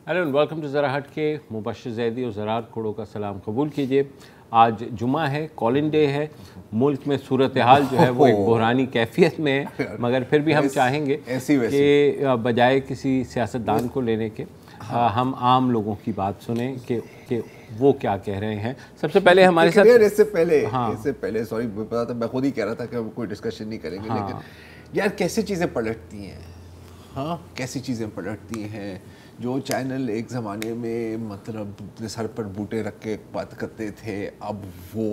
Hello and welcome to ज़रा हट के। मुबश्शिर ज़ैदी और ज़रार खोड़ो का सलाम कबूल कीजिए। आज जुमा है, कॉलिंग डे है। मुल्क में सूरत हाल जो है वो एक बहरानी कैफियत में है, मगर फिर भी हम चाहेंगे कि बजाय किसी सियासतदान को लेने के हम आम लोगों की बात सुने कि वो क्या कह रहे हैं। सबसे पहले हमारे साथ इससे पहले सॉरी पता था, मैं खुद ही कह रहा था कि हम कोई डिस्कशन नहीं करेंगे, लेकिन यार कैसी चीज़ें पलटती हैं। हाँ, कैसी चीज़ें पलटती हैं। जो चैनल एक ज़माने में मतलब सर पर बूटे रख के बात करते थे, अब वो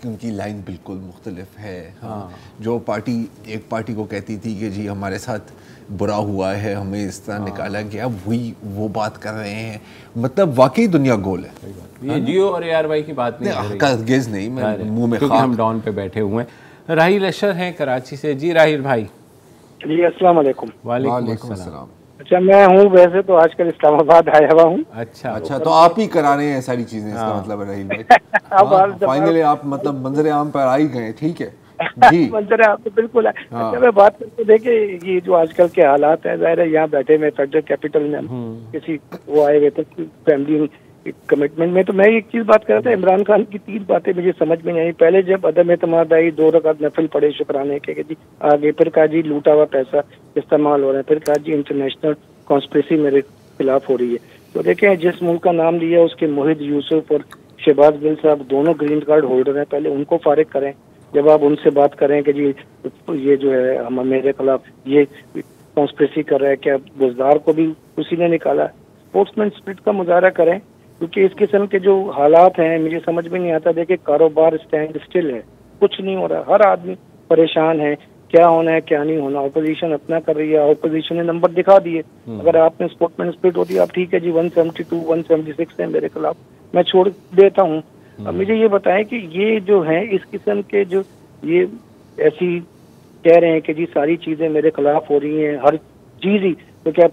उनकी लाइन बिल्कुल मुख्तलिफ है। हाँ, जो पार्टी एक पार्टी को कहती थी कि जी हमारे साथ बुरा हुआ है, हमें इस तरह निकाला गया, वही वो बात कर रहे हैं। मतलब वाकई दुनिया गोल है। ये जियो और ARY की बात नहीं, मैं मुंह में क्योंकि हम डाउन पे बैठे हुए हैं। राहिल अशर हैं कराची से। जी राहिल भाई। जी अस्सलाम वालेकुम। वालेकुम अस्सलाम। अच्छा, मैं हूँ वैसे तो आजकल इस्लामाबाद आया हुआ हूँ। अच्छा, तो आप ही करा रहे हैं सारी चीजें, इसका मतलब है राहिल भाई। फाइनली आप मतलब मंजर आम पर आ ही गए। ठीक है जी। मंजर आम तो बिल्कुल है। अच्छा, मैं बात करते देखिए, ये जो आजकल के हालात हैं, जाहिर है यहाँ बैठे में फेडरल कैपिटल में किसी वो आए हुए थे फैमिली कमिटमेंट में, तो मैं एक चीज बात कर रहा था। इमरान खान की 3 बातें मुझे समझ में नहीं आई। पहले जब अदम एतमाद आई, 2 रकात नफिल पड़े शुक्राने के जी आगे, फिर कहा जी लूटा हुआ पैसा इस्तेमाल हो रहा है, फिर कहा जी इंटरनेशनल कॉन्स्पिरेसी मेरे खिलाफ हो रही है। तो देखें, जिस मुल्क का नाम लिया उसके मोहित यूसुफ और शहबाज गिल साहब दोनों ग्रीन कार्ड होल्डर हैं, पहले उनको फारिग करें। जब आप उनसे बात करें कि जी ये जो है हम मेरे खिलाफ ये कॉन्स्पिरेसी कर रहे हैं, क्या बुजदार को भी उसी ने निकाला। स्पोर्ट्समैन स्पिरिट का मुजाहरा करें, क्योंकि इस किस्म के जो हालात हैं मुझे समझ में नहीं आता। देखिए, कारोबार स्टैंड स्टिल है, कुछ नहीं हो रहा, हर आदमी परेशान है, क्या होना है क्या नहीं होना। ऑपोजिशन अपना कर रही है, ऑपोजिशन ने नंबर दिखा दिए। अगर आप में स्पोर्ट्समैन स्पिरिट होती है, आप ठीक है जी 172 176 है मेरे खिलाफ, मैं छोड़ देता हूँ। अब मुझे ये बताएं कि ये जो है इस किस्म के जो ये ऐसी कह रहे हैं कि जी सारी चीजें मेरे खिलाफ हो रही हैं, हर चीज ही, तो क्या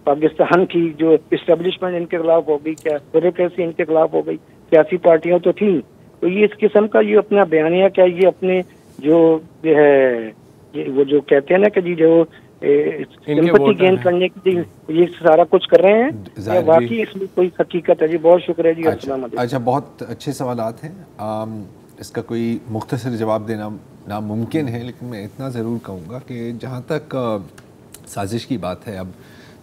पाकिस्तान की जो इस्टेब्लिशमेंट इनके खिलाफ हो गई, क्या ब्यूरोक्रेसी इनके खिलाफ हो गई, सियासी पार्टियां तो थी। तो ये इस किस्म का ये अपना बयानिया क्या ये अपने जो है ये वो जो कहते हैं ना कि जी जो सिंपैथी गेन करने के लिए ये सारा कुछ कर रहे हैं, वाकई इसमें कोई हकीकत है जी। बहुत शुक्रिया जी। अस्सलाम वालेकुम। अच्छा, बहुत अच्छे सवालात हैं। इसका कोई मुख्तसर जवाब देना नामुमकिन है, लेकिन मैं इतना ज़रूर कहूँगा कि जहाँ तक साजिश की बात है, अब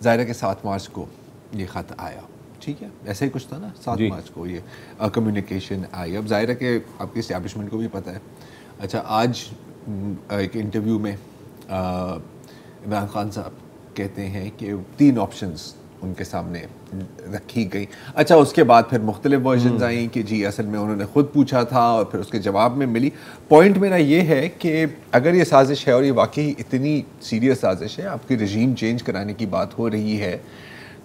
ज़ाहिर है कि 7 मार्च को ये ख़त आया, ठीक है, ऐसे ही कुछ था ना, 7 मार्च को ये कम्युनिकेशन आई। अब ज़ाहिर है कि आपकी इस्टेब्लिशमेंट को भी पता है। अच्छा, आज एक इंटरव्यू में इमरान खान साहब कहते हैं कि 3 ऑप्शंस उनके सामने रखी गई। अच्छा, उसके बाद फिर मुख्तलिफ वर्जन्स आई कि जी असल में उन्होंने ख़ुद पूछा था और फिर उसके जवाब में मिली। पॉइंट मेरा ये है कि अगर ये साजिश है और ये वाकई इतनी सीरियस साजिश है, आपकी रजीम चेंज कराने की बात हो रही है,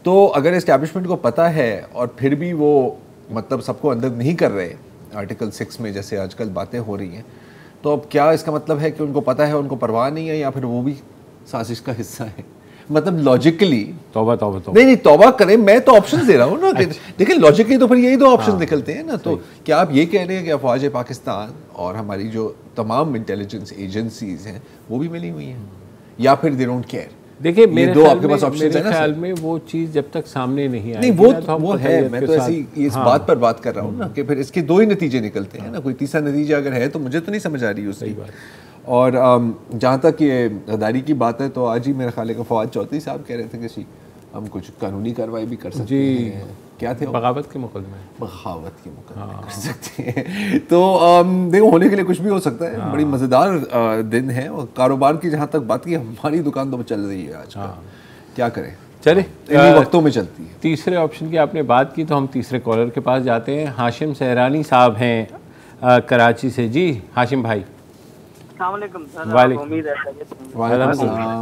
तो अगर इस्टेब्लिशमेंट को पता है और फिर भी वो मतलब सबको अंदर नहीं कर रहे आर्टिकल 6 में जैसे आजकल बातें हो रही हैं, तो अब क्या इसका मतलब है कि उनको पता है, उनको परवाह नहीं है, या फिर वो भी साजिश का हिस्सा है? मतलब लॉजिकली तौबा नहीं तौबा करें, मैं तो ऑप्शन दे रहा हूँ ना। देखिए लॉजिकली तो फिर यही 2 ऑप्शन निकलते हैं ना। तो क्या आप ये कह रहे हैं कि अफवाज पाकिस्तान और हमारी जो तमाम इंटेलिजेंस एजेंसीज हैं वो भी मिली हुई हैं, या फिर दे डोंट केयर? देखिए, मेरे 2 आपके पास ऑप्शन है ना। ख्याल में वो चीज़ जब तक सामने नहीं आई, नहीं वो है, मैं तो ऐसी इस बात पर बात कर रहा हूँ ना कि फिर इसके 2 ही नतीजे निकलते हैं ना। कोई तीसरा नतीजा अगर है तो मुझे तो नहीं समझ आ रही उसकी। और जहाँ तक ये गद्दारी की बात है, तो आज ही मेरे ख्याल है फवाद चौधरी साहब कह रहे थे कि हम कुछ कानूनी कार्रवाई भी कर सकते हैं। क्या थे? बगावत के मुकदमे कर सकते हैं। तो देखो, होने के लिए कुछ भी हो सकता है। बड़ी मज़ेदार दिन है। और कारोबार की जहाँ तक बात की, हमारी दुकान तो चल रही है आजकल। क्या करें, चले इन्हीं वक्तों में चलती है। तीसरे ऑप्शन की आपने बात की, तो हम तीसरे कॉलर के पास जाते हैं। हाशिम सहरानी साहब हैं कराची से। जी हाशिम भाई। उम्मीद है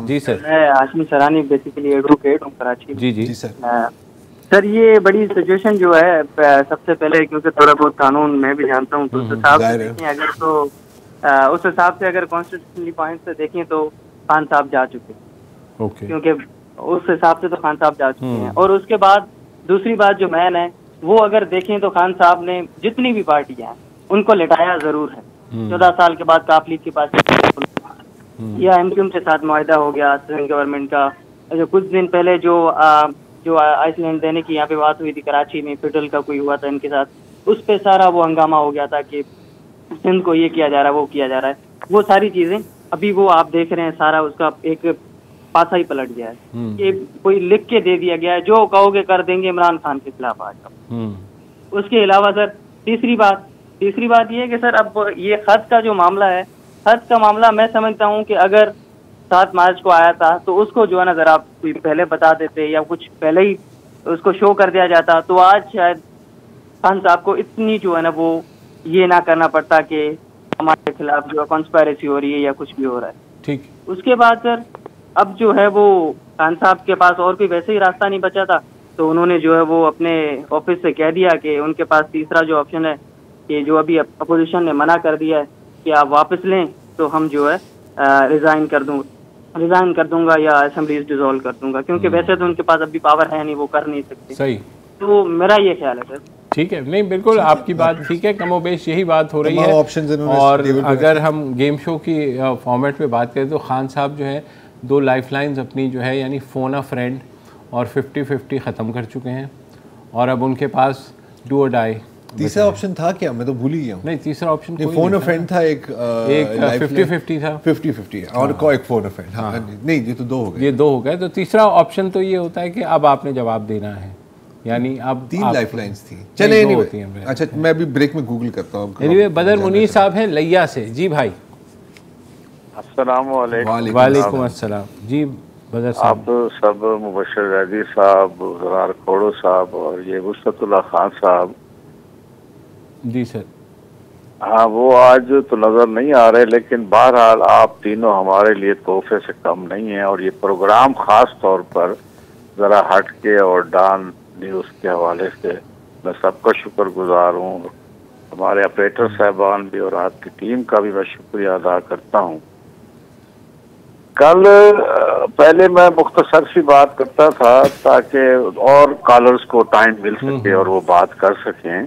जी सर। मैं हाशिम सरानी, बेसिकली एडवोकेट हूँ कराची में। जी सर, ये बड़ी सिचुएशन जो है, सबसे पहले क्योंकि थोड़ा बहुत कानून मैं भी जानता हूँ, तो उस हिसाब से देखें अगर तो उस हिसाब से अगर कॉन्स्टिट्यूशनली पॉइंट से देखें तो खान साहब जा चुके हैं। क्योंकि उस हिसाब से तो खान साहब जा चुके हैं। और उसके बाद दूसरी बात जो मैन है, वो अगर देखें तो खान साहब ने जितनी भी पार्टियां हैं उनको लिटाया जरूर है। 14 साल के बाद काफ लीग के पास या MQM के साथ मुआहदा हो गया सेंट्रल गवर्नमेंट का। कुछ दिन पहले जो जो आइसलैंड देने की यहाँ पे बात हुई थी कराची में, फेडरल का कोई हुआ था इनके साथ, उस पे सारा वो हंगामा हो गया था कि सिंध को ये किया जा रहा है, वो किया जा रहा है। वो सारी चीजें अभी वो आप देख रहे हैं, सारा उसका एक पासा ही पलट गया है कि कोई लिख के दे दिया गया है, जो कहोगे कर देंगे इमरान खान के खिलाफ आज। उसके अलावा सर तीसरी बात ये है कि सर अब ये खत का जो मामला है, खत का मामला मैं समझता हूँ कि अगर 7 मार्च को आया था तो उसको जो है ना जरा आप पहले बता देते या कुछ पहले ही उसको शो कर दिया जाता तो आज शायद खान साहब को इतनी जो है ना वो ये ना करना पड़ता कि हमारे खिलाफ जो कॉन्स्पायरेसी हो रही है या कुछ भी हो रहा है। ठीक। उसके बाद सर अब जो है वो खान साहब के पास और कोई वैसे ही रास्ता नहीं बचा था, तो उन्होंने जो है वो अपने ऑफिस से कह दिया कि उनके पास तीसरा जो ऑप्शन है कि जो अभी अपोजिशन ने मना कर दिया है कि आप वापस लें तो हम जो है रिजाइन कर दूंगा या असेंबली डिसॉल्व कर दूंगा, क्योंकि वैसे तो उनके पास अभी पावर है नहीं, वो कर नहीं सकते। सही। तो मेरा ये ख्याल है सर। ठीक है, नहीं बिल्कुल आपकी बात ठीक है, कमोबेश यही बात हो रही है। और अगर हम गेम शो की फॉर्मेट पे बात करें तो खान साहब जो है 2 लाइफलाइंस अपनी जो है यानी फ़ोन अ फ्रेंड और 50-50 ख़त्म कर चुके हैं और अब उनके पास डू और डाई। तीसरा ऑप्शन था क्या? मैं तो भूल ही गया हूँ। नहीं, तीसरा ऑप्शन फोन अ फ्रेंड था, एक 50-50 था, 50-50 और को एक फोन अ फ्रेंड। हाँ नहीं, ये तो 2 हो गए। ये 2 हो गए। तो तीसरा ऑप्शन तो ये होता है कि अब आपने जवाब देना है, यानी अब 3 लाइफलाइंस थी। चले anyway, अच्छा मैं अभी ब्रेक में गूगल करता हूँ। एनीवे बदर मुनीर साहब हैं लैया से। जी भाई। अस्सलाम वालेकुम अस्सलाम। जी बदर साहब। आप सब मुबशर जैदी साहब, ज़रार खोड़ो साहब और ये वुसअतुल्लाह खान साहब। जी सर। हाँ, वो आज तो नजर नहीं आ रहे, लेकिन बहरहाल आप तीनों हमारे लिए तोहफे से कम नहीं है। और ये प्रोग्राम खास तौर पर जरा हट के और डॉन न्यूज़ के हवाले से मैं सबका शुक्रगुजार हूँ। हमारे ऑपरेटर साहबान भी और आपकी टीम का भी मैं शुक्रिया अदा करता हूँ। कल पहले मैं मुख्तसर सी बात करता था ताकि और कॉलर्स को टाइम मिल सके और वो बात कर सकें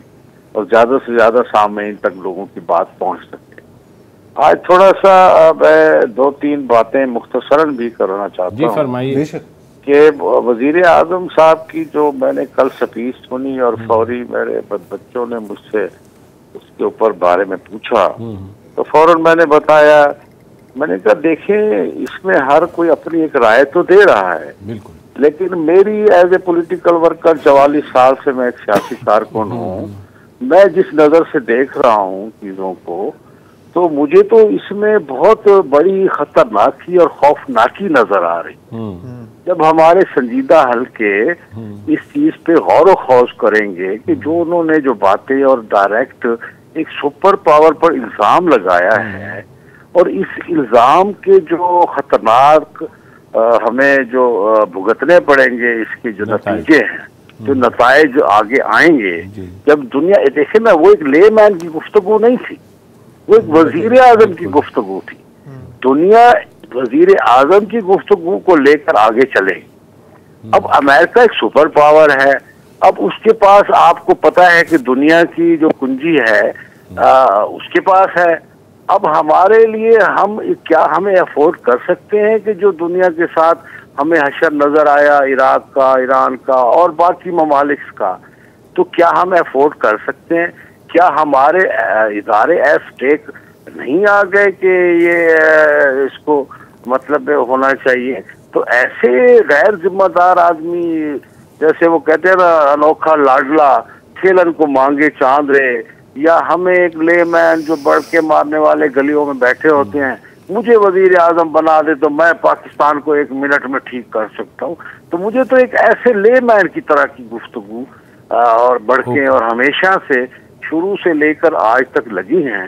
और ज्यादा से ज्यादा सामईन तक लोगों की बात पहुंच सके। आज थोड़ा सा मैं 2-3 बातें मुख्तसरन भी करना चाहता हूँ। फरमाइए। कि वजीर आजम साहब की जो मैंने कल स्पीच सुनी और फौरी मेरे बच्चों ने मुझसे उसके ऊपर बारे में पूछा तो फौरन मैंने बताया, मैंने कहा देखें इसमें हर कोई अपनी एक राय तो दे रहा है, बिल्कुल, लेकिन मेरी एज ए पॉलिटिकल वर्कर 44 साल से मैं एक सियासी कारकुन हूँ, मैं जिस नजर से देख रहा हूँ चीजों को, तो मुझे तो इसमें बहुत बड़ी खतरनाकी और खौफनाकी नजर आ रही। जब हमारे संजीदा हल्के इस चीज पे गौर खौज करेंगे कि जो उन्होंने जो बातें और डायरेक्ट एक सुपर पावर पर इल्जाम लगाया है और इस इल्जाम के जो खतरनाक हमें जो भुगतने पड़ेंगे, इसके जो नतीजे हैं, जो नताइज आगे आएंगे, जब दुनिया देखे ना, वो एक लेमैन की गुफ्तगू नहीं थी, वो एक वजीर आजम की गुफ्तगू थी। दुनिया वजीर आजम की गुफ्तगू को लेकर आगे चले। अब अमेरिका एक सुपर पावर है, अब उसके पास आपको पता है कि दुनिया की जो कुंजी है उसके पास है। अब हमारे लिए हम क्या हमें अफोर्ड कर सकते हैं कि जो दुनिया के साथ हमें हशर नजर आया इराक का, ईरान का और बाकी ममालिक का, तो क्या हम अफोर्ड कर सकते हैं? क्या हमारे इदारे स्टेक नहीं आ गए कि ये इसको मतलब होना चाहिए? तो ऐसे गैर जिम्मेदार आदमी, जैसे वो कहते हैं ना, अनोखा लाडला खेलन को मांगे चांद रे, या हमें एक लेमैन जो बढ़ के मारने वाले गलियों में बैठे होते हैं, मुझे वजीर आजम बना दे तो मैं पाकिस्तान को 1 मिनट में ठीक कर सकता हूँ। तो मुझे तो एक ऐसे लेमैन की तरह की गुफ्तगू और बढ़ के और हमेशा से शुरू से लेकर आज तक लगी हैं।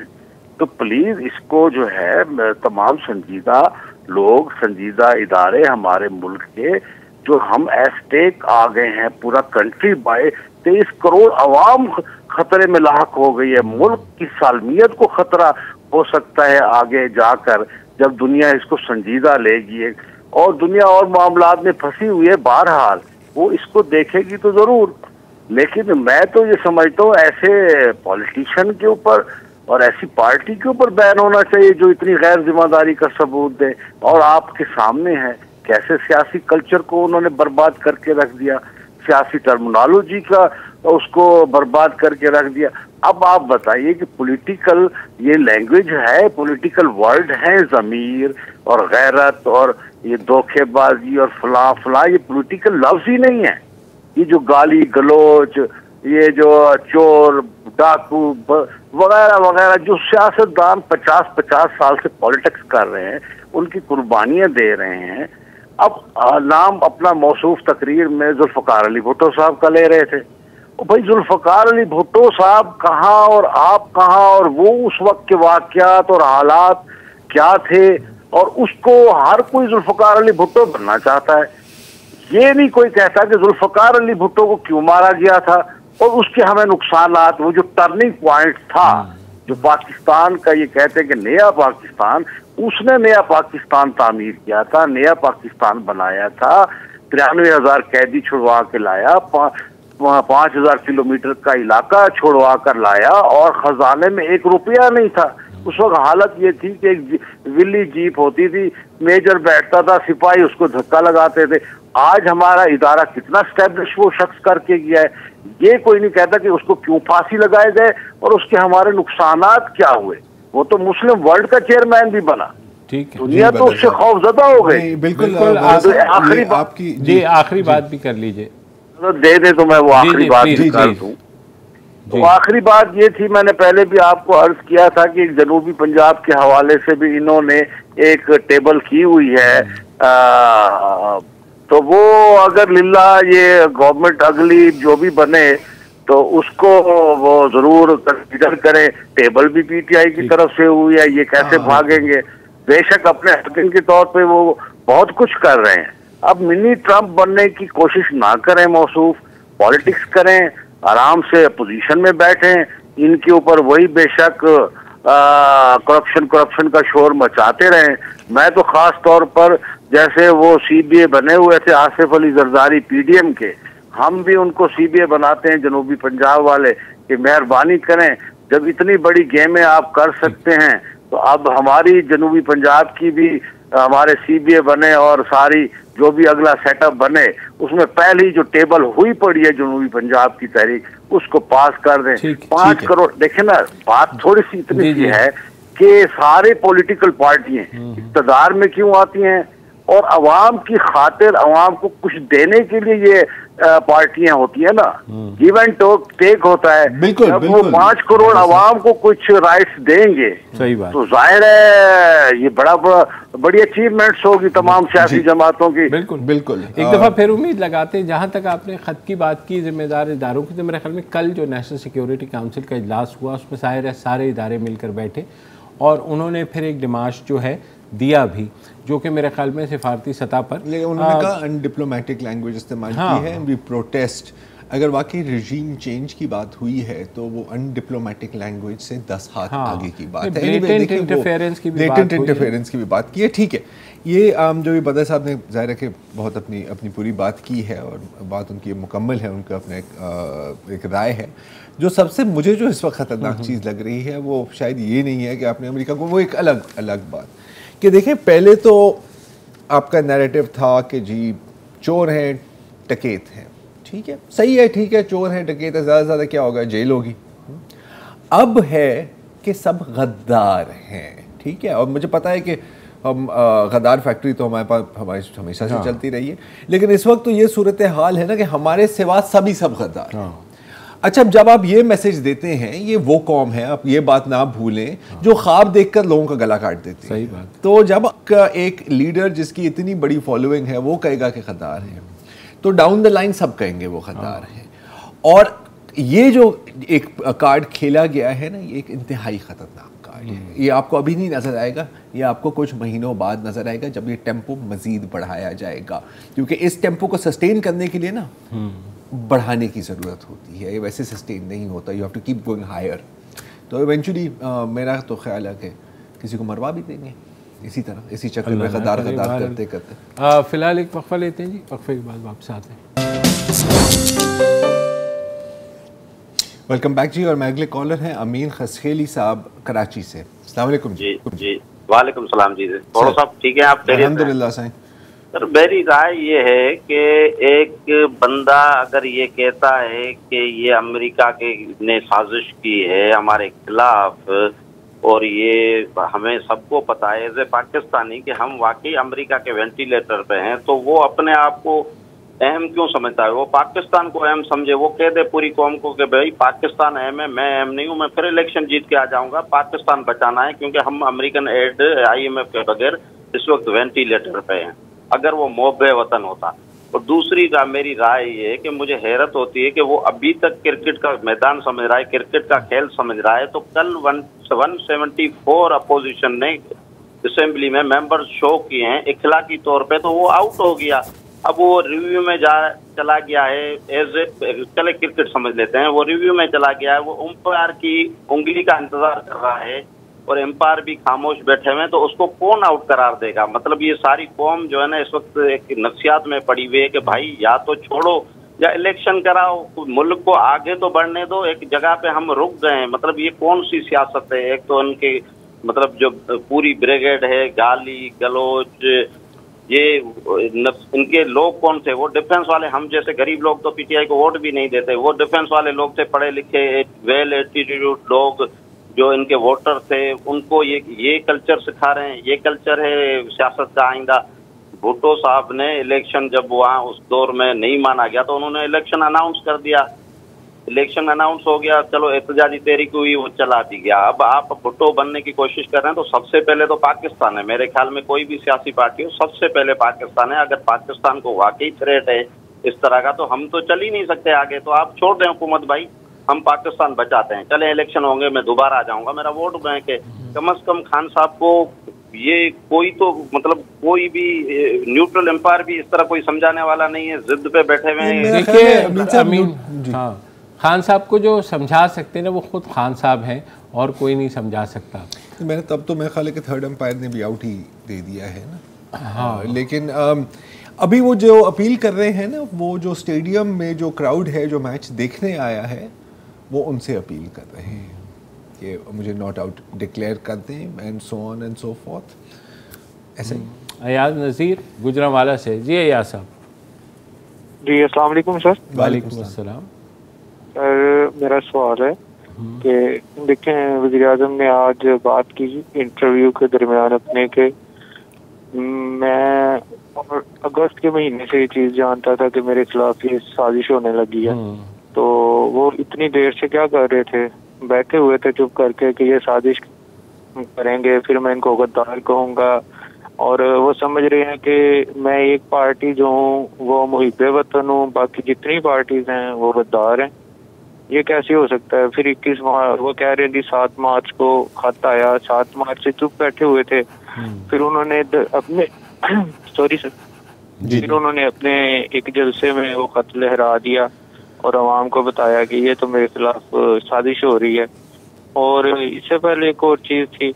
तो प्लीज इसको जो है तमाम संजीदा लोग, संजीदा इदारे हमारे मुल्क के, जो हम एस्टेक आ गए हैं, पूरा कंट्री बाय 23 करोड़ अवाम खतरे में लाक हो गई है। मुल्क की सालमियत को खतरा हो सकता है आगे जाकर, जब दुनिया इसको संजीदा लेगी और दुनिया और मामलात में फंसी हुई है। बहरहाल वो इसको देखेगी तो जरूर, लेकिन मैं तो ये समझता हूँ ऐसे पॉलिटिशियन के ऊपर और ऐसी पार्टी के ऊपर बैन होना चाहिए जो इतनी गैर जिम्मेदारी का सबूत दे। और आपके सामने है कैसे सियासी कल्चर को उन्होंने बर्बाद करके रख दिया। सियासी टर्मिनोलॉजी का उसको बर्बाद करके रख दिया। अब आप बताइए कि पॉलिटिकल ये लैंग्वेज है, पॉलिटिकल वर्ड है, ज़मीर और गैरत और ये धोखेबाजी और फला फला, ये पॉलिटिकल लफ्ज ही नहीं है। ये जो गाली गलोच, ये जो चोर डाकू वगैरह वगैरह, जो सियासतदान 50-50 साल से पॉलिटिक्स कर रहे हैं, उनकी कुर्बानियां दे रहे हैं। अब नाम अपना मौसूफ तकरीर में जुल्फ़कार अली भुट्टो साहब का ले रहे थे। भाई जुल्फ़कार अली भुट्टो साहब कहाँ और आप कहाँ, और वो उस वक्त के वाक़यात और हालात क्या थे, और उसको हर कोई जुल्फ़कार अली भुट्टो बनना चाहता है। ये नहीं कोई कहता कि जुल्फ़कार अली भुट्टो को क्यों मारा गया था और उसके हमें नुकसानात, वो जो टर्निंग पॉइंट था, जो पाकिस्तान का ये कहते हैं कि नया पाकिस्तान, उसने नया पाकिस्तान तामीर किया था, नया पाकिस्तान बनाया था, 93,000 कैदी छुड़वा के लाया, 5,000 किलोमीटर का इलाका छोड़वा कर लाया, और खजाने में 1 रुपया नहीं था। उस वक्त हालत ये थी कि एक विली जीप होती थी, मेजर बैठता था, सिपाही उसको धक्का लगाते थे। आज हमारा इदारा कितना स्टैब्लिश वो शख्स करके गया है। ये कोई नहीं कहता कि उसको क्यों फांसी लगाए गए और उसके हमारे नुकसानात क्या हुए। वो तो मुस्लिम वर्ल्ड का चेयरमैन भी बना, ठीक है, दुनिया तो उससे खौफजदा हो गई। बिल्कुल आखिरी आपकी जी आखिरी बात भी कर लीजिए, दे दे तो मैं वो आखिरी बात भी कर दूं। तो आखिरी बात ये थी, मैंने पहले भी आपको अर्ज किया था कि जनूबी पंजाब के हवाले से भी इन्होंने एक टेबल की हुई है। तो वो अगर लिल्ला ये गवर्नमेंट अगली जो भी बने तो उसको वो जरूर कंसीडर करें। टेबल भी पीटीआई की तरफ से हुई है, ये कैसे भागेंगे। बेशक अपने हकीम के तौर पे वो बहुत कुछ कर रहे हैं। अब मिनी ट्रंप बनने की कोशिश ना करें, मौसूफ पॉलिटिक्स करें, आराम से पोजीशन में बैठें। इनके ऊपर वही बेशक करप्शन का शोर मचाते रहें। मैं तो खास तौर पर जैसे वो सीबीए बने हुए थे आसिफ अली जरदारी पीडीएम के, हम भी उनको सीबीए बनाते हैं जनूबी पंजाब वाले कि मेहरबानी करें, जब इतनी बड़ी गेमें आप कर सकते हैं तो अब हमारी जनूबी पंजाब की भी हमारे सीबीए बने और सारी जो भी अगला सेटअप बने उसमें पहली जो टेबल हुई पड़ी है जनूबी पंजाब की तहरीक, उसको पास कर दें। 5 करोड़ देखें ना, बात थोड़ी सी इतनी सी है कि सारे पॉलिटिकल पार्टियां इक़्तिदार में क्यों आती हैं और अवाम की खातिर अवाम को कुछ देने के लिए ये पार्टियां होती है ना, गिव एंड टेक होता है। बिल्कुल, जब बिल्कुल, वो 5 करोड़ अवाम को कुछ राइट्स देंगे, सही बात, तो जाहिर है ये बड़ी अचीवमेंट्स होगी तमाम सियासी जमातों की। बिल्कुल बिल्कुल। एक दफ़ा फिर उम्मीद लगाते हैं, जहाँ तक आपने ख़त की बात की जिम्मेदार इदारों की, तो मेरे ख्याल में कल जो नेशनल सिक्योरिटी काउंसिल का इजलास हुआ उसमें सारे इदारे मिलकर बैठे और उन्होंने फिर एक डिमांड जो है दिया भी, जो कि मेरे ख्याल में सिफारती सतह पर, लेकिन उन्होंने कहा अनडिप्लोमेटिक लैंग्वेज इस्तेमाल की है, वी प्रोटेस्ट। अगर वाकई रजीम चेंज की बात हुई है तो वो अनडिप्लोमेटिक लैंग्वेज से 10 हाथ आगे की बात है। ब्लेटेंट इंटरफेरेंस की भी बात की है, ठीक है। ये जो भी बदर साहब ने ज़ाहिर है कि बहुत अपनी पूरी बात की है और बात उनकी मुकम्मल है, उनका अपना एक राय है। जो सबसे मुझे जो इस वक्त ख़तरनाक चीज़ लग रही है वो शायद ये नहीं है कि आपने अमेरिका को, वो एक अलग बात कि देखें, पहले तो आपका नैरेटिव था कि जी चोर हैं, डकैत हैं, ठीक है, सही है, ठीक है, चोर हैं, डकैत है, ज़्यादा से ज़्यादा क्या होगा, जेल होगी। अब है कि सब गद्दार हैं, ठीक है। और मुझे पता है कि हम गद्दार फैक्ट्री तो हमारे पास हमेशा से चलती रही है, लेकिन इस वक्त तो ये सूरत हाल है ना कि हमारे सिवा सभी सब गद्दार। अच्छा, जब आप ये मैसेज देते हैं, ये वो कौम है, आप ये बात ना भूलें जो ख्वाब देखकर लोगों का गला काट देती है। सही बात। तो जब एक लीडर जिसकी इतनी बड़ी फॉलोइंग है वो कहेगा कि गद्दार है, तो डाउन द लाइन सब कहेंगे वो गद्दार है। और ये जो एक कार्ड खेला गया है ना, ये एक इंतहाई ख़तरनाक कार्ड है। ये आपको अभी नहीं नज़र आएगा, ये आपको कुछ महीनों बाद नज़र आएगा जब ये टेम्पो मज़ीद बढ़ाया जाएगा, क्योंकि इस टेम्पो को सस्टेन करने के लिए ना बढ़ाने की ज़रूरत होती है, ये वैसे सस्टेन नहीं होता, you have to keep going higher. तो इवेंचुअली मेरा तो ख्याल है कि किसी को मरवा भी देंगे इसी तरह, इसी चक्कर में गद्दार करते करते। फिलहाल एक वक्फा लेते हैं जी, वक्फे के बाद वापस आते हैं। वेलकम बैक जी। और मैं अगले कॉलर हैं अमीन खसखेली साहब कराची से। अस्सलाम वालेकुम जी। वालेकुम सलाम जी। थोड़ा सा ठीक है आप? अल्हम्दुलिल्लाह साईं। सर मेरी राय ये है कि एक बंदा अगर ये कहता है कि ये अमेरिका के ने साजिश की है हमारे खिलाफ, और ये हमें सबको पता है एज ए पाकिस्तानी कि हम वाकई अमेरिका के वेंटिलेटर पे हैं, तो वो अपने आप को अहम क्यों समझता है? वो पाकिस्तान को अहम समझे, वो कह दे पूरी कौम को कि भाई पाकिस्तान अहम है, मैं अहम नहीं हूँ, मैं फिर इलेक्शन जीत के आ जाऊंगा, पाकिस्तान बचाना है क्योंकि हम अमेरिकन एड IMF के बगैर इस वक्त वेंटिलेटर पे हैं। अगर वो मोहब्बे वतन होता। और दूसरी मेरी राय ये है कि मुझे हैरत होती है कि वो अभी तक क्रिकेट का मैदान समझ रहा है, क्रिकेट का खेल समझ रहा है, तो कल 174 अपोजिशन ने असेंबली में मेंबर्स शो किए हैं इखलाकी तौर पे, तो वो आउट हो गया। अब वो रिव्यू में चला गया है, एज ए चले क्रिकेट समझ लेते हैं, वो रिव्यू में चला गया है, वो अंपायर की उंगली का इंतजार कर रहा है और एम्पायर भी खामोश बैठे हुए हैं, तो उसको कौन आउट करार देगा? मतलब ये सारी कौम जो है ना इस वक्त एक नफ्सियात में पड़ी हुई है कि भाई या तो छोड़ो या इलेक्शन कराओ, मुल्क को आगे तो बढ़ने दो, एक जगह पे हम रुक गए हैं। मतलब ये कौन सी सियासत है? एक तो उनके मतलब जो पूरी ब्रिगेड है, गाली गलोच, ये इनके लोग कौन थे? वो डिफेंस वाले, हम जैसे गरीब लोग तो PTI को वोट भी नहीं देते, वो डिफेंस वाले लोग थे, पढ़े लिखे वेल एटीट्यूड लोग जो इनके वोटर थे, उनको ये कल्चर सिखा रहे हैं। ये कल्चर है सियासत का आइंदा। भुट्टो साहब ने इलेक्शन जब वहाँ उस दौर में नहीं माना गया तो उन्होंने इलेक्शन अनाउंस कर दिया, इलेक्शन अनाउंस हो गया, चलो एहतजाजी तहरीक हुई, वो चला दी गया। अब आप भुट्टो बनने की कोशिश कर रहे हैं तो सबसे पहले तो पाकिस्तान है। मेरे ख्याल में कोई भी सियासी पार्टी हो, सबसे पहले पाकिस्तान है। अगर पाकिस्तान को वाकई थ्रेट है इस तरह का तो हम तो चल ही नहीं सकते आगे। तो आप छोड़ दें हुकूमत भाई, हम पाकिस्तान बचाते हैं, चले इलेक्शन होंगे, मैं दोबारा आ जाऊंगा, मेरा वोट बैंक है। कम से कम खान साहब को ये कोई तो मतलब कोई भी न्यूट्रल एम्पायर भी इस तरह कोई समझाने वाला नहीं है, जिद पे बैठे हुए हैं। देखिए खान साहब को जो समझा सकते हैं ना वो खुद खान साहब हैं और कोई नहीं समझा सकता। मैंने तब तो मेरे ख्याल है कि थर्ड एम्पायर ने भी आउट ही दे दिया है ना। हाँ, लेकिन अभी वो जो अपील कर रहे हैं ना, वो जो स्टेडियम में जो क्राउड है जो मैच देखने आया है वो उनसे अपील कर रहे हैं कि मुझे नॉट आउट डिक्लेयर कर दें and so on and so fourth. ऐसे ही अयाज नज़ीर गुजरांवाला से। जी अयाज साहब। जी अस्सलाम वालेकुम सर। वालेकुम अस्सलाम। सर मेरा सवाल है कि देखें वज़ीर आज़म ने आज बात की इंटरव्यू के दरमियान अपने के, मैं और अगस्त के महीने से ये चीज़ जानता था कि मेरे खिलाफ ये साजिश होने लगी है, तो वो इतनी देर से क्या कर रहे थे? बैठे हुए थे चुप करके कि ये साजिश करेंगे, फिर मैं इनको गद्दार कहूँगा, और वो समझ रहे हैं कि मैं एक पार्टी जो हूँ वो मुहिब्बे वतन हूँ, बाकी जितनी पार्टीज हैं वो गद्दार हैं। ये कैसे हो सकता है? फिर 21 मार्च वो कह रहे थे 7 मार्च को खत आया, 7 मार्च से चुप बैठे हुए थे, फिर उन्होंने अपने सॉरी सर, फिर उन्होंने अपने एक जलसे में वो खत लहरा दिया और आवाम को बताया कि ये तो मेरे खिलाफ साजिश हो रही है। और इससे पहले एक और चीज़ थी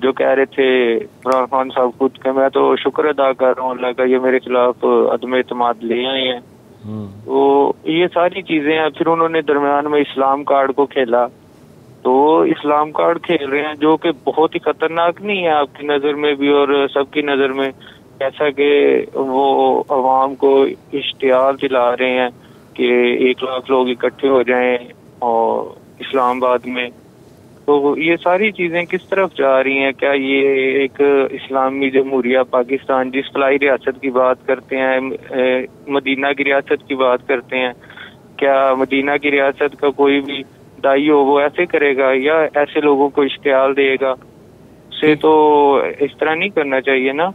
जो कह रहे थे इमरान खान साहब खुद के, मैं तो शुक्र अदा कर रहा हूँ अल्लाह का, ये मेरे खिलाफ अदम एतमाद ले आए हैं। तो ये सारी चीज़ें हैं। फिर उन्होंने दरमियान में इस्लाम कार्ड को खेला, तो इस्लाम कार्ड खेल रहे हैं जो कि बहुत ही खतरनाक नहीं है आपकी नज़र में भी और सबकी नज़र में, ऐसा कि वो अवाम को इश्तियाल दिला रहे हैं कि 1 लाख लोग इकट्ठे हो जाएं और इस्लामाबाद में। तो ये सारी चीज़ें किस तरफ जा रही हैं? क्या ये एक इस्लामी जमहूरिया पाकिस्तान जिस फलाई रियासत की बात करते हैं, मदीना की रियासत की बात करते हैं, क्या मदीना की रियासत का कोई भी दाई हो वो ऐसे करेगा या ऐसे लोगों को इश्तियाल देगा? से तो इस तरह नहीं करना चाहिए ना।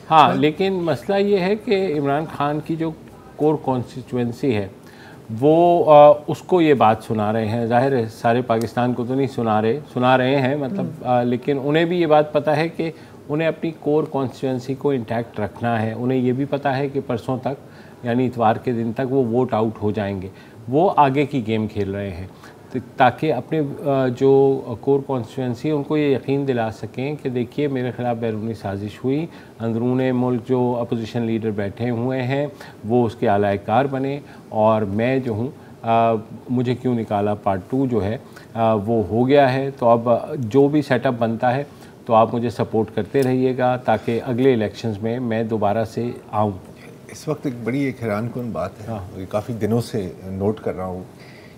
हाँ, लेकिन मसला ये है कि इमरान खान की जो कोर कॉन्स्टिट्यूएंसी है वो उसको ये बात सुना रहे हैं। जाहिर है सारे पाकिस्तान को तो नहीं सुना रहे हैं मतलब लेकिन उन्हें भी ये बात पता है कि उन्हें अपनी कोर कॉन्स्टिट्यूएंसी को इंटैक्ट रखना है। उन्हें ये भी पता है कि परसों तक यानी इतवार के दिन तक वो वोट आउट हो जाएंगे। वो आगे की गेम खेल रहे हैं ताकि अपने जो कोर कॉन्स्टिट्यूएंसी है उनको ये यकीन दिला सकें कि देखिए मेरे ख़िलाफ़ बैरूनी साजिश हुई, अंदरून मुल्क जो अपोजिशन लीडर बैठे हुए हैं वो उसके आलाकार बने और मैं जो हूँ मुझे क्यों निकाला, पार्ट 2 जो है वो हो गया है। तो अब जो भी सेटअप बनता है तो आप मुझे सपोर्ट करते रहिएगा ताकि अगले इलेक्शंस में मैं दोबारा से आऊँ। इस वक्त एक बड़ी एक हैरानकुन बात है, ये काफ़ी दिनों से नोट कर रहा हूँ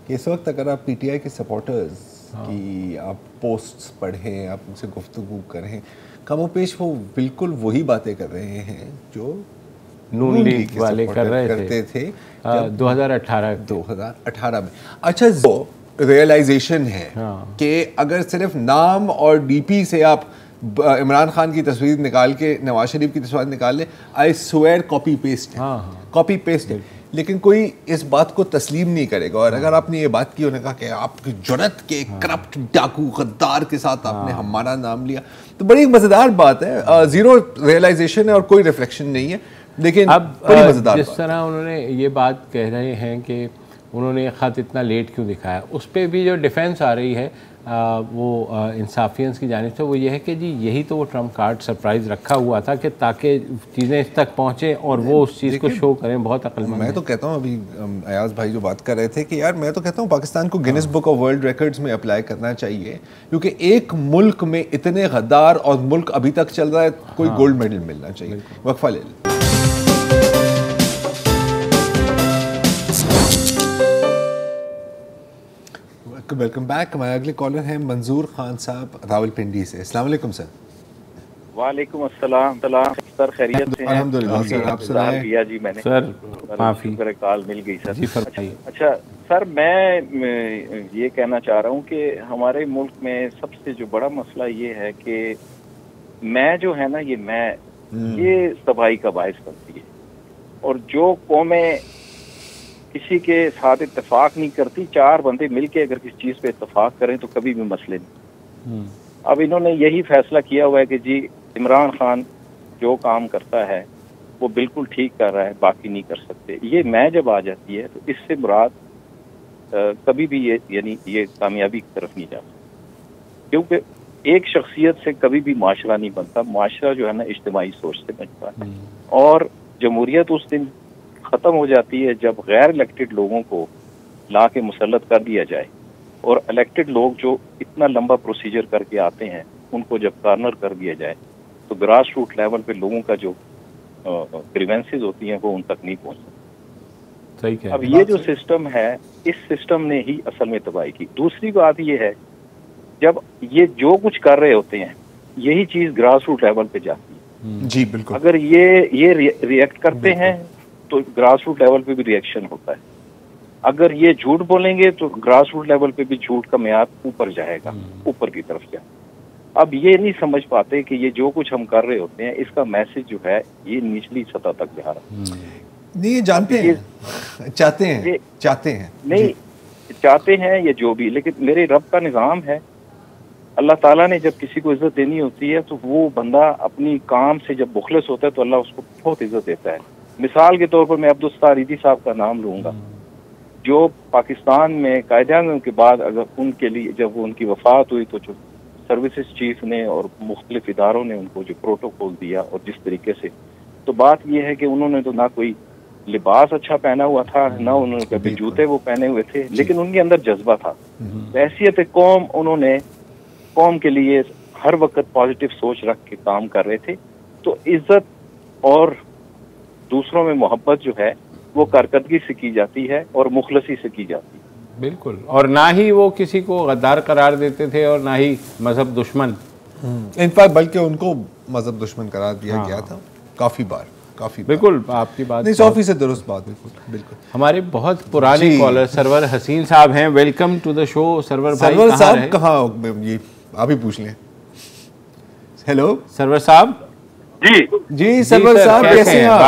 कि इस वक्त अगर आप पीटीआई के सपोर्टर्स की आप पोस्ट्स पढ़ें, आप उनसे गुफ्तगू करें, कमोपेश वो बिल्कुल वही बातें कर रहे हैं जो नून लीग वाले करते थे 2018 में। अच्छा, जो रियलाइजेशन है कि अगर सिर्फ नाम और डीपी से आप इमरान खान की तस्वीर निकाल के नवाज शरीफ की तस्वीर निकाल ले, आई स्वेयर कॉपी पेस्ट है, कॉपी पेस्ट है, लेकिन कोई इस बात को तस्लीम नहीं करेगा। और अगर आपने ये बात की, उन्होंने कहा कि आपकी जुर्रत के करप्ट डाकू गद्दार के साथ आपने हमारा नाम लिया, तो बड़ी मज़ेदार बात है। ज़ीरो रियलाइजेशन है और कोई रिफ्लेक्शन नहीं है, लेकिन अब बड़ी मज़ेदार जिस तरह उन्होंने ये बात कह रहे हैं कि उन्होंने ख़त इतना लेट क्यों दिखाया, उस पर भी जो डिफेंस आ रही है वो इंसाफियंस की जानिब से, वो ये है कि जी यही तो वो ट्रम्प कार्ड सरप्राइज़ रखा हुआ था कि ताकि चीज़ें इस तक पहुँचें और वो उस चीज़ को शो करें। बहुत अक्लमंद। मैं तो कहता हूँ, अभी अयाज भाई जो बात कर रहे थे कि यार मैं तो कहता हूँ पाकिस्तान को Guinness book of world records में अप्लाई करना चाहिए, क्योंकि एक मुल्क में इतने गद्दार और मुल्क अभी तक चल रहा है, कोई गोल्ड मेडल मिलना चाहिए। वक्फा ले लें। Welcome back. हमारे अगले कॉलर हैं मंजूर खान साहब रावलपिंडी से। अस्सलाम वालेकुम सर। वालेकुम अस्सलाम सर, खैरियत से हैं? अल्हम्दुलिल्लाह सर, आप सुनाएं। किया जी मैंने सर, माफ़ी, कॉल मिल गई सर। जी फरमाइए। अच्छा सर, मैं ये कहना चाह रहा हूँ कि हमारे मुल्क में सबसे जो बड़ा मसला ये है कि मैं जो है ना, ये तबाही का बायस बनती है, और जो कौमें किसी के साथ इत्तेफाक नहीं करती, चार बंदे मिलके अगर किसी चीज़ पे इत्तेफाक करें तो कभी भी मसले नहीं। अब इन्होंने यही फैसला किया हुआ है कि जी इमरान खान जो काम करता है वो बिल्कुल ठीक कर रहा है, बाकी नहीं कर सकते। ये मैं जब आ जाती है तो इससे मुराद कभी भी ये कामयाबी की तरफ नहीं जाता, क्योंकि एक शख्सियत से कभी भी माशरा नहीं बनता। माशरा जो है ना इज्तिमाई सोच से बनता है, और जमहूरियत उस दिन ख़त्म हो जाती है जब गैर इलेक्टेड लोगों को ला के मुसल्लत कर दिया जाए, और इलेक्टेड लोग जो इतना लंबा प्रोसीजर करके आते हैं उनको जब कॉर्नर कर दिया जाए, तो ग्रास रूट लेवल पे लोगों का जो ग्रीवेंसेस होती हैं वो उन तक नहीं पहुँच सकती। अब ये जो सिस्टम है, इस सिस्टम ने ही असल में तबाही की। दूसरी बात ये है, जब ये जो कुछ कर रहे होते हैं यही चीज़ ग्रास रूट लेवल पे जाती है। जी बिल्कुल। अगर ये रिएक्ट करते हैं तो ग्रास रूट लेवल पे भी रिएक्शन होता है। अगर ये झूठ बोलेंगे तो ग्रास रूट लेवल पे भी झूठ का म्यार ऊपर जाएगा, ऊपर की तरफ जाएगा। अब ये नहीं समझ पाते कि ये जो कुछ हम कर रहे होते हैं इसका मैसेज जो है ये निचली सतह तक जा रहा है। नहीं, ये जानते हैं, चाहते हैं नहीं चाहते हैं ये जो भी, लेकिन मेरे रब का निज़ाम है, अल्लाह ताला ने जब किसी को इज्जत देनी होती है तो वो बंदा अपनी काम से जब मुखलिस होता है तो अल्लाह उसको बहुत इज्जत देता है। मिसाल के तौर पर मैं अब्दुस्तार ईदी साहब का नाम लूँगा, जो पाकिस्तान में कायदे के बाद अगर उनके लिए जब उनकी वफात हुई तो जो सर्विसेज चीफ ने और मुख्तलिफ इदारों ने उनको जो प्रोटोकॉल दिया और जिस तरीके से, तो बात यह है कि उन्होंने तो ना कोई लिबास अच्छा पहना हुआ था, ना उन्होंने कभी जूते वो पहने हुए थे, लेकिन उनके अंदर जज्बा था। हैसियत कौम उन्होंने कौम के लिए हर वक्त पॉजिटिव सोच रख के काम कर रहे थे। तो इज्जत और दूसरों में मोहब्बत जो है वो कारकर्दगी से की जाती है और मुखलसी से की जाती है। बिल्कुल, और ना ही वो किसी को गद्दार करार देते थे और ना ही मजहब दुश्मन। इनफैक्ट बल्कि उनको मजहब दुश्मन करार दिया गया था काफ़ी बार। बिल्कुल, आपकी बात 100% दुरुस्त बात। बिल्कुल। हमारे बहुत पुराने कॉलर सरवर हसीन साहब हैं, welcome to the show. Sarwar साहब कहाँ, ये आप ही पूछ लें। हेलो सरवर साहब। जी सरवर साहब कैसे हैं आप?